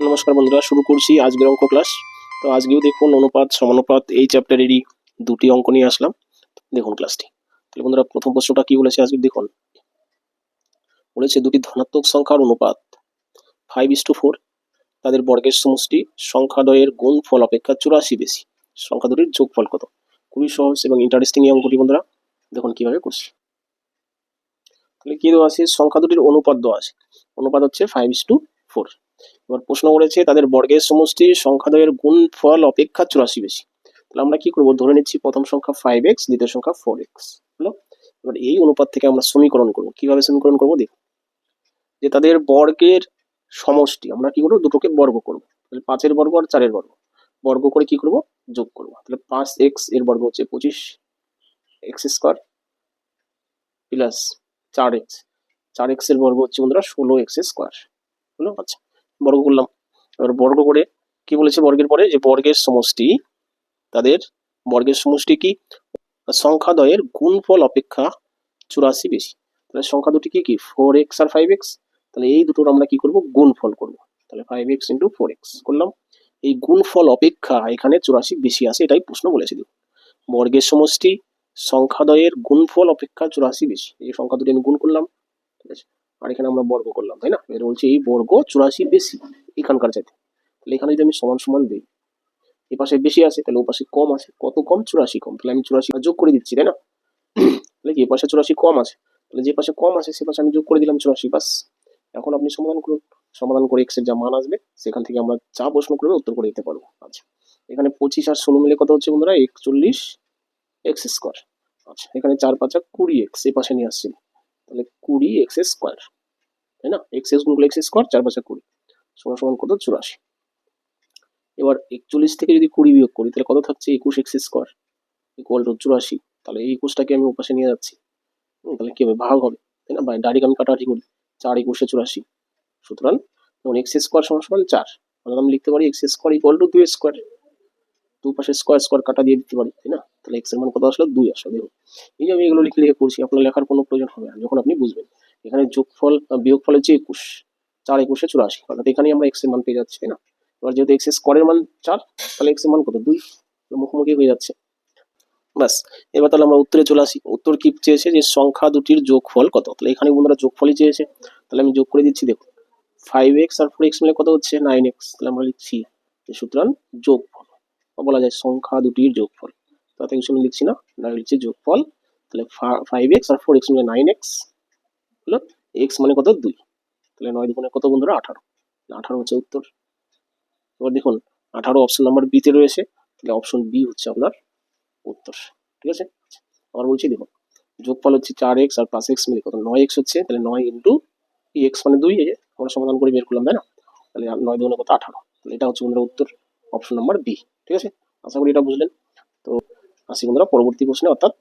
নমস্কার বন্ধুরা, শুরু করছি আজকের অঙ্ক ক্লাস। তো আজকেও দেখুন অনুপাত সমানুপাত এই চ্যাপ্টারেরই দুটি অঙ্ক নিয়ে আসলাম। দেখুন ক্লাসটি। তাহলে বন্ধুরা, প্রথম প্রশ্নটা কি বলেছে আজকে দেখুন। বলেছে দুটি ধনাত্মক সংখ্যার অনুপাত 5:4, তাদের বর্গের সমষ্টি সংখ্যাদ্বয়ের গুণফল অপেক্ষা 84 বেশি। সংখ্যা দুটির যোগফল কত? খুবই সহজ এবং ইন্টারেস্টিং এই অঙ্কটি বন্ধুরা। দেখুন কিভাবে করছি। তাহলে কি দেওয়া আছে? সংখ্যা দুটির অনুপাত দেওয়া আছে। অনুপাত হচ্ছে 5:4। এবার প্রশ্ন করেছে তাদের বর্গের সমষ্টি সংখ্যাদ্বয়ের গুণফল অপেক্ষা 84 বেশি। তাহলে আমরা কি করবো? ধরে নিচ্ছি প্রথম সংখ্যা 5x, দ্বিতীয় সংখ্যা 4x হলো। এবার এই অনুপাত থেকে আমরা সমীকরণ করবো। কিভাবে সমীকরণ করবো দেখুন। যে তাদের বর্গের সমষ্টি আমরা কি করবো? দুটোকে বর্গ করবো। তাহলে 5-এর বর্গ আর 4-এর বর্গ বর্গ করে কি করবো? যোগ করবো। তাহলে 5x এর বর্গ হচ্ছে 25x স্কোয়ার প্লাস 4x এর বর্গ হচ্ছে বন্ধুরা 16x স্কোয়ার হলো। আচ্ছা, বর্গ করলাম। এবার বর্গ করে কি বলেছে বর্গের পরে? যে বর্গের সমষ্টি, তাদের বর্গের সমষ্টি কি? সংখ্যাদ্বয়ের গুণফল অপেক্ষা 84 বেশি। তাহলে সংখ্যা দুটি কি কি? 4x আর 5x। তাহলে এই দুটোর আমরা কি করব? গুণফল করব। তাহলে 5x ইন্টু 4x করলাম। এই গুণফল অপেক্ষা এখানে 84 বেশি আছে, এটাই প্রশ্ন বলেছে। দেখুন, বর্গের সমষ্টি সংখ্যাদ্বয়ের গুণফল অপেক্ষা 84 বেশি। এই সংখ্যা দুটি আমি গুণ করলাম, ঠিক আছে, আর এখানে আমরা বর্গ করলাম, তাই না? এর বলছে এই বর্গ 84 বেশি এখানকার চাইতে। তাহলে এখানে যদি আমি সমান সমান দিই, এই পাশে বেশি আছে তাহলে ও পাশে কম আছে। কত কম? 84 কম। তাহলে আমি 84 যোগ করে দিচ্ছি, তাই না? তাহলে কি এ পাশে 84 কম আছে, তাহলে যে পাশে কম আছে সে পাশে আমি যোগ করে দিলাম 84, বাস। এখন আপনি সমাধান করুন। সমাধান করে এক্স এর যা মান আসবে সেখান থেকে আমরা যা প্রশ্ন করবে উত্তর করে দিতে পারবো। আচ্ছা, এখানে 25 আর 16 মিলে কত হচ্ছে বন্ধুরা? 41 এক্স স্কোয়ার। আচ্ছা, এখানে 4-5 20 এক্স এই পাশে নিয়ে আসছি, তাহলে 20 এক্স স্কোয়ার, তাই না? এক্স গুণ করলে এক্স স্কোয়ার, 4-5 20 সমান সমান কত? 84। এবার 41 থেকে যদি 20 বিয়োগ করি তাহলে কত থাকছে? 21 এক্স স্কোয়ার ইকুয়াল টু 84। তাহলে এই 21টাকে আমি ওপাশে নিয়ে যাচ্ছি। তাহলে কি হবে? ভাগ হবে, তাই না? ডাইরেক্ট আমি কাটাকাটি করি। 4-21 84। সুতরাং যেমন এক্স স্কোয়ার সমান সমান 4, অর্থাৎ আমি লিখতে পারি x square equal to 2 square. দুপাশে স্কোয়ার স্কোয়ার কাটা দিয়ে দিতে পারি, তাই না? তাহলে এক্স এর মান কত আসলো? 2 আসলো। দেখুন, এই যে আমি এগুলো লিখে লিখে করছি, আপনার লেখার কোনো প্রয়োজন হবে না যখন আপনি বুঝবেন। এখানে যোগফল বিয়োগফল হচ্ছে 21, 4-21 84, অর্থাৎ এখানেই আমরা এক্স এর মান পেয়ে যাচ্ছি, তাই না? এবার যেহেতু এক্স স্কোয়ারের মান 4, তাহলে এক্স এর মান কত? 2, মুখোমুখি হয়ে যাচ্ছে, বাস। এবার তাহলে আমরা উত্তরে চলে আসি। উত্তর কি চেয়েছে? যে সংখ্যা দুটির যোগফল কত। তাহলে এখানে বন্ধুরা যোগফলই চেয়েছে, তাহলে আমি যোগ করে দিচ্ছি। দেখুন, 5x আর 4x মিলে কত হচ্ছে? 9x। তাহলে আমরা লিখছি যে সুতরাং যোগফল, বলা যায় সংখ্যা দুটির যোগফল। তাতে কিছু আমি লিখছি না, লিখছি যোগফল। তাহলে 5x আর 4x মিলে 9x হলো। x মানে কত? 2। তাহলে 9 দুগুণে কত বন্ধুরা? 18। 18 হচ্ছে উত্তর। এবার দেখুন, 18 অপশন নাম্বার বি তে রয়েছে, তাহলে অপশন বি হচ্ছে আপনার উত্তর, ঠিক আছে। আবার বলছি দেখুন, যোগফল হচ্ছে 4x আর প্লাস এক্স মিলে কত? 9x হচ্ছে। তাহলে 9 ইন্টু এক্স মানে 2, এই যে আমরা সমাধান করে বের করলাম, তাই না? তাহলে 9 দুগুণে কত? 18। তাহলে এটা হচ্ছে বন্ধুরা উত্তর, অপশন নাম্বার বি, ঠিক আছে। আশা করি এটা বুঝলেন। তো আসি বন্ধুরা পরবর্তী প্রশ্নে, অর্থাৎ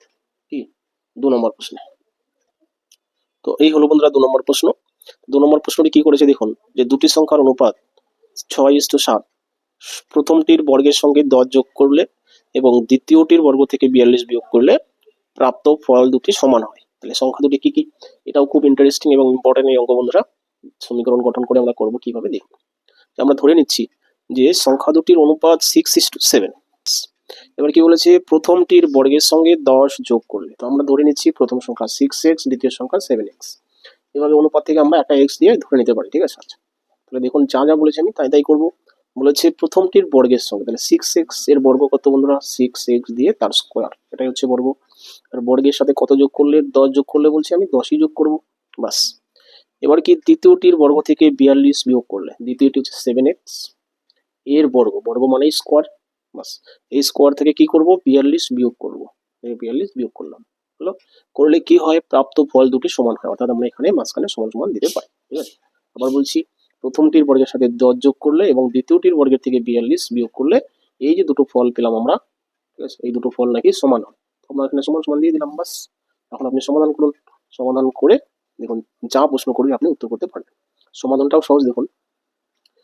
কি 2 নম্বর প্রশ্নে। তো এই হলো বন্ধুরা 2 নম্বর প্রশ্ন। 2 নম্বর প্রশ্নটি কি করেছে দেখুন, যে দুটি সংখ্যার অনুপাত 6:7, প্রথমটির বর্গের সঙ্গে 10 যোগ করলে এবং দ্বিতীয়টির বর্গ থেকে 42 বিয়োগ করলে প্রাপ্ত ফল দুটি সমান হয়। তাহলে সংখ্যা দুটি কি কি? এটাও খুব ইন্টারেস্টিং এবং ইম্পর্টেন্ট এই অঙ্ক বন্ধুরা। সমীকরণ গঠন করে আমরা করব কিভাবে দেখুন। আমরা ধরে নিচ্ছি যে সংখ্যা দুটির অনুপাত 6:7। এবার কি বলেছে? প্রথমটির বর্গের সঙ্গে 10 যোগ করলে, তো আমরা ধরে নিচ্ছি প্রথম সংখ্যা 6x, দ্বিতীয় সংখ্যা 7x। এভাবে অনুপাত থেকে আমরা একটা x দিয়ে ধরে নিতে পারি, ঠিক আছে। আচ্ছা, তাহলে দেখুন যা যা বলেছে আমি তাই তাই করবো। বলেছে প্রথমটির বর্গের সঙ্গে, তাহলে 6x এর বর্গ কত বন্ধুরা? 6x দিয়ে তার স্কোয়ার, এটাই হচ্ছে বর্গ। আর বর্গের সাথে কত যোগ করলে? 10 যোগ করলে বলছি আমি 10ই যোগ করবো, বাস। এবার কি দ্বিতীয়টির বর্গ থেকে 42 বিয়োগ করলে, দ্বিতীয়টি হচ্ছে 7x এর বর্গ, বর্গ মানে স্কোয়ার, বাস। এই স্কোয়ার থেকে কি করব? 42 বিয়োগ করব, এই 42 বিয়োগ করলাম, হলো। করলে কি হয়? প্রাপ্ত ফল দুটি সমান হয়, অর্থাৎ আমরা এখানে মাঝখানে সমান সমান দিতে পারি, ঠিক আছে। আবার বলছি, প্রথমটির বর্গের সাথে 10 যোগ করলে এবং দ্বিতীয়টির বর্গের থেকে 42 বিয়োগ করলে এই যে দুটো ফল পেলাম আমরা, ঠিক আছে, এই দুটো ফল নাকি সমান হয়। আমরা এখানে সমান সমান দিয়ে দিলাম, বাস। এখন আপনি সমাধান করুন। সমাধান করে দেখুন যা প্রশ্ন করবে আপনি উত্তর করতে পারবেন। সমাধানটাও সহজ। দেখুন,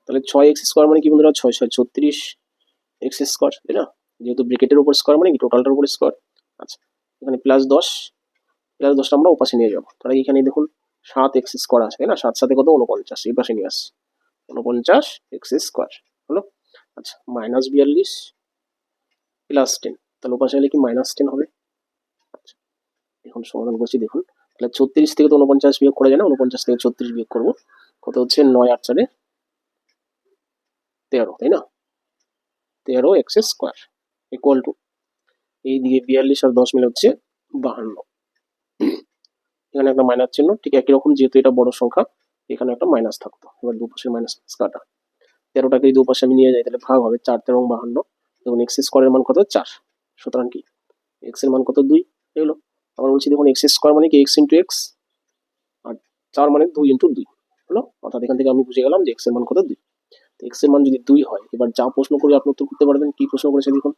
তাহলে 6x স্কোয়ার মানে কি বন্ধুরা? 6 × 6 = 36 এক্স স্কোয়ার, তাই না? যেহেতু ব্রেকেটের উপর স্কোয়ার মানে কি টোটালটার উপর স্কোয়ার। আচ্ছা, এখানে +10 আমরা ওপাশে নিয়ে যাবো। তাহলে এখানে দেখুন 7x স্কোয়ার আছে, তাই না? 7 সাথে কত? 49, এই পাশে নিয়ে আসছি। 49 এক্স স্কোয়ার হলো। আচ্ছা -42 প্লাস 10, তাহলে ওপাশে হলে কি -10 হবে। আচ্ছা এখন সমাধান করছি দেখুন, তাহলে 36 থেকে তো 49 বিয়োগ করা যায় না, 49 থেকে 36 বিয়োগ করবো, কত হচ্ছে 9 আর 4 13, তাই না, 13 এক্স স্কোয়ার ইকুয়াল টু এই দিকে 42 আর 10 মিলে হচ্ছে 52, এখানে একটা মাইনাস চিহ্ন, ঠিক একই রকম যেহেতু এটা বড় সংখ্যা এখানে একটা মাইনাস থাকতো, এবার দুপাশে মাইনাস কাটা, 13টাকে দুপাশে আমি নিয়ে যাই তাহলে ভাগ হবে 4 13 52, দেখুন এক্স স্কোয়ারের মান কত 4, সুতরাং কি এক্স এর মান কত 2 এগুলো। আবার বলছি দেখুন এক্স স্কোয়ার মানে কি এক্স ইন্টু এক্স, আর 4 মানে 2 ইন্টু 2 হলো, অর্থাৎ এখান থেকে আমি বুঝে গেলাম যে এক্স এর মান কত 2। এক্স এর মান যদি 2 হয়, এবার যা প্রশ্ন করে আপনি উত্তর করতে পারবেন। কি প্রশ্ন করেছে দেখুন,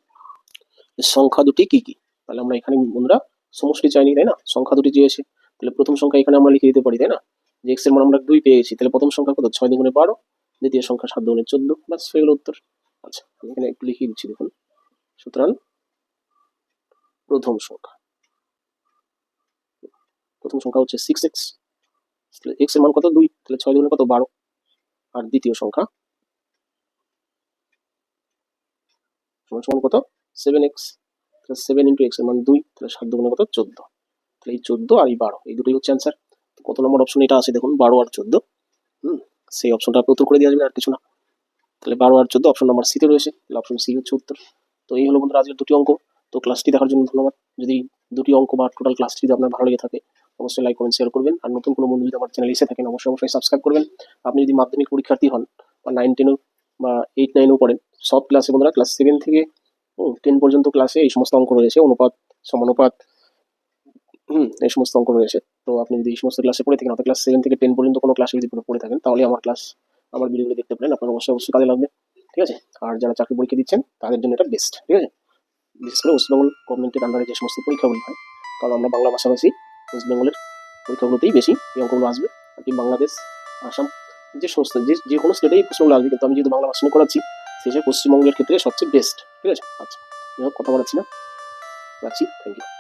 সংখ্যা দুটি কি কি, তাহলে আমরা এখানে বন্ধুরা সমষ্টি চাইনি তাই না, সংখ্যা দুটি চেয়েছে, তাহলে প্রথম সংখ্যা এখানে আমরা লিখে দিতে পারি তাই না, যে এক্স এর মান আমরা 2 পেয়ে গেছি, তাহলে প্রথম সংখ্যা কত 6 দুগুণে 12, দ্বিতীয় সংখ্যা 7 দুগুণে 14, ব্যাস হয়ে গেল উত্তর। আচ্ছা আমি এখানে একটু লিখিয়ে দিচ্ছি দেখুন, সুতরাং প্রথম সংখ্যা হচ্ছে 6x, তাহলে x এর মান কত 2, তাহলে 6 দুগুণে কত 12, আর দ্বিতীয় সংখ্যা সমান সমান কত 7x, তাহলে 7 ইন্টু x এর মান 2, তাহলে 7 দুগুণে কত 14, তাহলে এই 14 আর এই 12 এই দুটোই হচ্ছে অ্যান্সার। কত নম্বর অপশন এটা আছে দেখুন 12 আর 14, সেই অপশনটা আপনি উত্তর করে দিয়ে যাবেন আর কিছু না, তাহলে 12 আর 14 অপশন নাম্বার সিতে রয়েছে, তাহলে অপশন সি হচ্ছে উত্তর। তো এই হলো বন্ধুরা আজকের দুটি অঙ্ক। তো ক্লাসটি দেখার জন্য ধন্যবাদ। যদি দুটি অঙ্ক বা টোটাল ক্লাসটি যদি আপনার ভালো লেগে থাকে অবশ্যই লাইক কমেন্ট শেয়ার করবেন, আর নতুন কোনো বন্ধু যদি আমার চ্যানেল এসে থাকেন অবশ্যই সাবস্ক্রাইব করবেন। আপনি যদি মাধ্যমিক পরীক্ষার্থী হন বা 9 10 বা 8 9 পড়েন, সব ক্লাসে বন্ধুরা ক্লাস 7 থেকে 10 পর্যন্ত ক্লাসে এই সমস্ত অঙ্ক রয়েছে, অনুপাত সমানুপাত, এই সমস্ত অঙ্ক রয়েছে। তো আপনি যদি এই সমস্ত ক্লাসে পড়ে থাকেন, অর্থাৎ ক্লাস 7 থেকে 10 পর্যন্ত কোনো ক্লাসে যদি পড়ে থাকেন, তাহলে আমার ভিডিওগুলো দেখতে পারেন, আপনার অবশ্যই কাজে লাগবে, ঠিক আছে। আর যারা চাকরি পরীক্ষা দিচ্ছেন তাদের জন্য এটা বেস্ট, ঠিক আছে। বিশেষ করে ওয়েস্ট বেঙ্গল গভর্নমেন্টের আন্ডারে যে সমস্ত পরীক্ষাগুলি হয়, কারণ আমরা বাংলা ভাষাভাষী, ওয়েস্ট বেঙ্গলের পরীক্ষাগুলোতেই বেশি এই অঙ্কগুলো আসবে। আর কি বাংলাদেশ, আসাম, যে সমস্ত যে কোনো স্টেটেই প্রশ্নগুলো আসবে, কিন্তু আমি যেহেতু বাংলা ভাষা নিয়ে করাচ্ছি সেই হিসেবে পশ্চিমবঙ্গের ক্ষেত্রে সবচেয়ে বেস্ট, ঠিক আছে। আচ্ছা যাই হোক কথা বলাচ্ছি না, রাখছি, থ্যাংক ইউ।